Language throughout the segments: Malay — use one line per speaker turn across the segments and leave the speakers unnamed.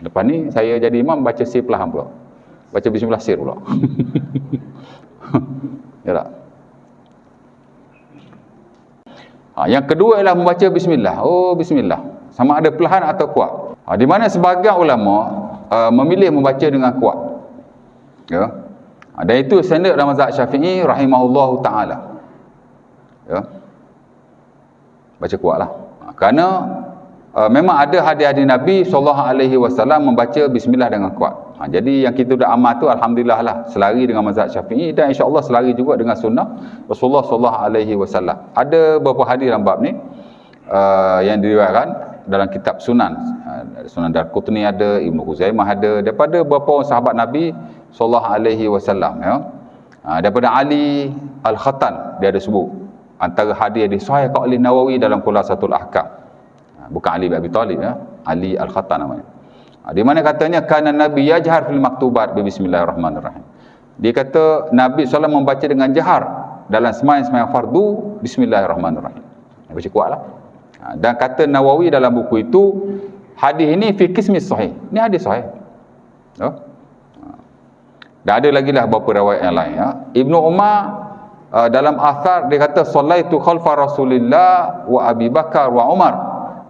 Lepas ni saya jadi imam baca sir perlahan pula. Baca bismillah sir pula. Ya tak? Yang kedua ialah membaca bismillah. Oh, bismillah. Sama ada perlahan atau kuat. Di mana sebagian ulama memilih membaca dengan kuat. Ya. Dan itu standard dalam mazhab Syafi'i rahimahullahu taala. Ya. Baca kuatlah. Kerana memang ada hadis-hadis Nabi SAW membaca bismillah dengan kuat. Jadi yang kita dah amal tu alhamdulillah lah, selari dengan mazhab Syafi'i dan insya-Allah selari juga dengan sunnah Rasulullah SAW. Ada beberapa hadis dalam bab ni yang diriwayatkan dalam kitab Sunan. Sunan Darqutni ada, Ibnu Huzaimah ada, daripada beberapa sahabat Nabi SAW, ya. Daripada Ali Al-Khattan dia ada sebut antara hadis yang disahihkan oleh Nawawi dalam Khulasatul Ahkam. Bukan Ali bin Abi Talib, ya. Ali Al-Khattan namanya. Di mana katanya kana Nabi yajhar fil maktubat bi bismillahirrahmanirrahim. Dia kata Nabi SAW membaca dengan jahar dalam sembahyang fardu bismillahirrahmanirrahim. Baca kuatlah. Dan kata Nawawi dalam buku itu, hadis ini fi qismi sahih. Ini hadis sahih. Ya. Dan ada lagi lah beberapa riwayat yang lain, ya. Ibnu Umar dalam athar dia kata sallaitu khalfa Rasulillah wa Abi Bakar wa Umar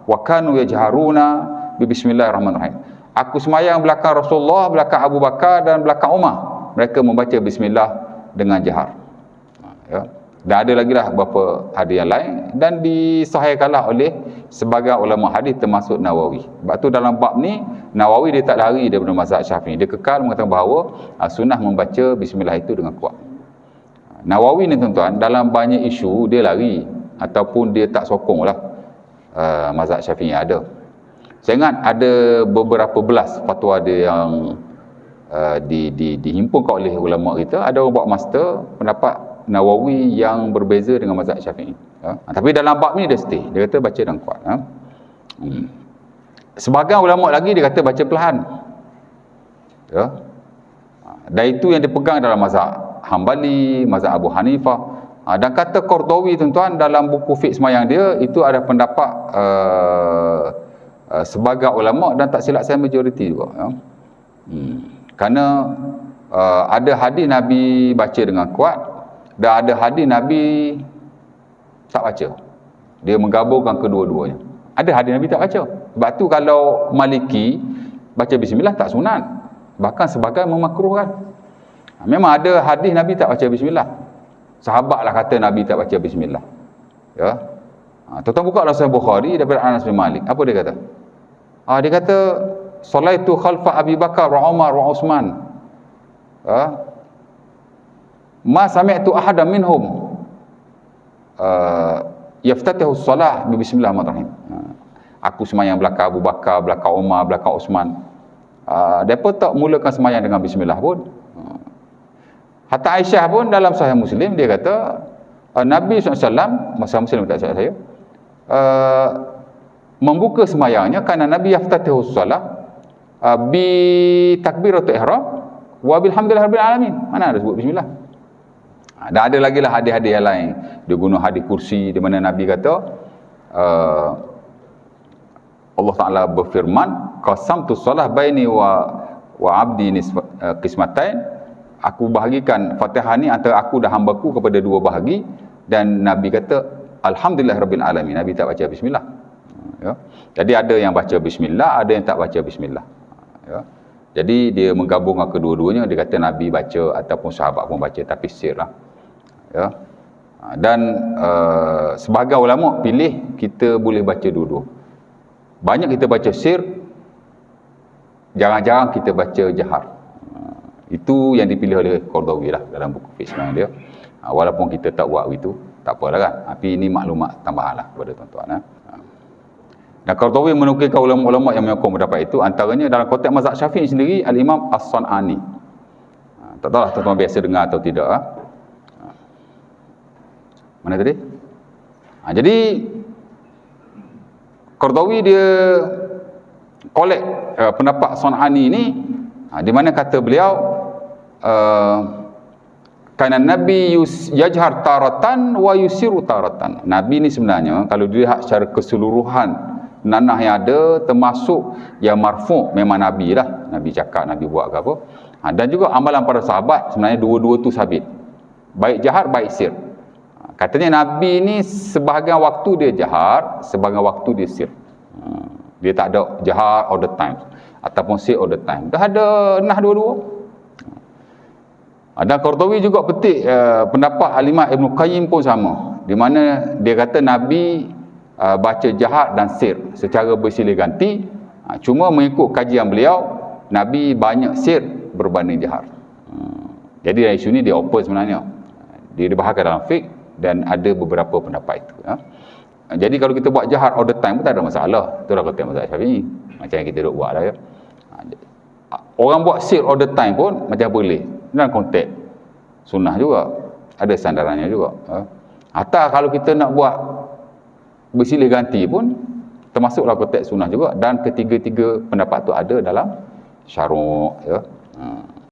wa kanu yajharuna bi bismillahirrahmanirrahim. Aku semayang belakang Rasulullah, belakang Abu Bakar dan belakang Umar. Mereka membaca bismillah dengan jahar. Ya. Dan ada lagi lah beberapa hadis yang lain dan disahihkanlah oleh sebagian ulama hadis termasuk Nawawi. Sebab tu dalam bab ni Nawawi dia tak lari daripada mazhab Syafi'i. Dia kekal mengatakan bahawa sunnah membaca bismillah itu dengan kuat. Nawawi ni tuan-tuan dalam banyak isu dia lari ataupun dia tak sokonglah mazhab Syafi'i ada. Saya ingat ada beberapa belas fatwa dia yang dihimpunkan oleh ulama kita. Ada orang buat master pendapat Nawawi yang berbeza dengan mazhab Syafi'i. Ya. Tapi dalam bab ni dia stay. Dia kata baca dengan kuat. Ya. Sebagian ulama lagi dia kata baca perlahan. Ya. Dan itu yang dipegang dalam mazhab Hambali, mazhab Abu Hanifah. Dan kata Qardawi tuan-tuan dalam buku fiqh sembahyang dia itu ada pendapat sebagai ulama dan tak silap saya majoriti juga, ya. Kerana ada hadis Nabi baca dengan kuat dan ada hadis Nabi tak baca. Dia menggabungkan kedua-duanya. Ada hadis Nabi tak baca. Sebab tu kalau Maliki baca bismillah tak sunat, bahkan sebagai memakruhkan. Memang ada hadis Nabi tak baca bismillah. Sahabatlah kata Nabi tak baca bismillah. Ya. Tuan-tuan buka dalam Sahih Bukhari daripada Anas bin Malik. Apa dia kata? Dia kata salaitu khalfa Abi Bakar wa Umar wa Utsman. Ma sami'tu ahadan minhum yaftatihu as-salah bi bismillahirrahmanirrahim. Aku sembahyang belakang Abu Bakar, belakang Umar, belakang Utsman. Depa tak mulakan sembahyang dengan bismillah pun. Hatta Aisyah pun dalam Sahih Muslim dia kata Nabi SAW, masa Muslim tak saya membuka sembahyangnya kerana Nabi yaftatihu as-salah bi takbiratul ihram wa bilhamdillahirabbil alamin. Mana ada sebut bismillah. Dan ada lagi lah hadis-hadis yang lain. Dia guna hadis kursi di mana Nabi kata Allah Taala berfirman qasamtu salah baini wa abdi qismatain. Aku bahagikan Fatihah ni antara aku dan hamba-Ku kepada dua bahagi. Dan Nabi kata alhamdulillahirabbil alamin. Nabi tak baca bismillah. Ya. Jadi ada yang baca bismillah, ada yang tak baca bismillah. Ya. Jadi dia menggabungkan kedua-duanya. Dia kata Nabi baca ataupun sahabat pun baca, tapi sir lah. Ya. Dan sebagai ulama pilih kita boleh baca dua-dua. Banyak kita baca sir, jarang-jarang kita baca jahar. Itu yang dipilih oleh Qardawi lah dalam buku fiqh dia. Walaupun kita tak buat itu, tak apalah kan. Tapi ini maklumat tambahan lah kepada tuan-tuan. Dan Qardawi menukilkan ulama-ulama yang menyokong pendapat itu. Antaranya dalam konteks mazhab Syafi'i sendiri, Al-Imam As-San'ani. Tak tahu lah tuan-tuan biasa dengar atau tidak. Mana tadi? Jadi Qardawi dia kolek pendapat San'ani ini, di mana kata beliau kerana Nabi yajhar taratan wa yusiru taratan. Nabi ni sebenarnya kalau dilihat secara keseluruhan nanah yang ada, termasuk yang marfu' memang Nabi lah, Nabi cakap, Nabi buat ke apa. Dan juga amalan para sahabat, sebenarnya dua-dua tu sabit, baik jahar baik sir. Katanya Nabi ni sebahagian waktu dia jahar, sebahagian waktu dia sir. Dia tak ada jahar all the time ataupun sir all the time, dah ada nah dua-dua. Dan Qurtubi juga petik pendapat Al-Imam Ibn Qayyim pun sama, di mana dia kata Nabi baca jahar dan sir secara bersilih ganti. Cuma mengikut kajian beliau, Nabi banyak sir berbanding jahar. Jadi dari isu ni dia open sebenarnya, dia dibahaskan dalam fiqh dan ada beberapa pendapat itu. Jadi kalau kita buat jahar all the time pun tak ada masalah. Itulah kata mazhab Syafi'i, macam yang kita duk buat lah ya. Orang buat sir all the time pun macam boleh, dalam konteks sunnah juga, ada sandarannya juga. Hatta kalau kita nak buat bersilih ganti pun termasuklah konteks sunnah juga, dan ketiga-tiga pendapat tu ada dalam syaruk ya.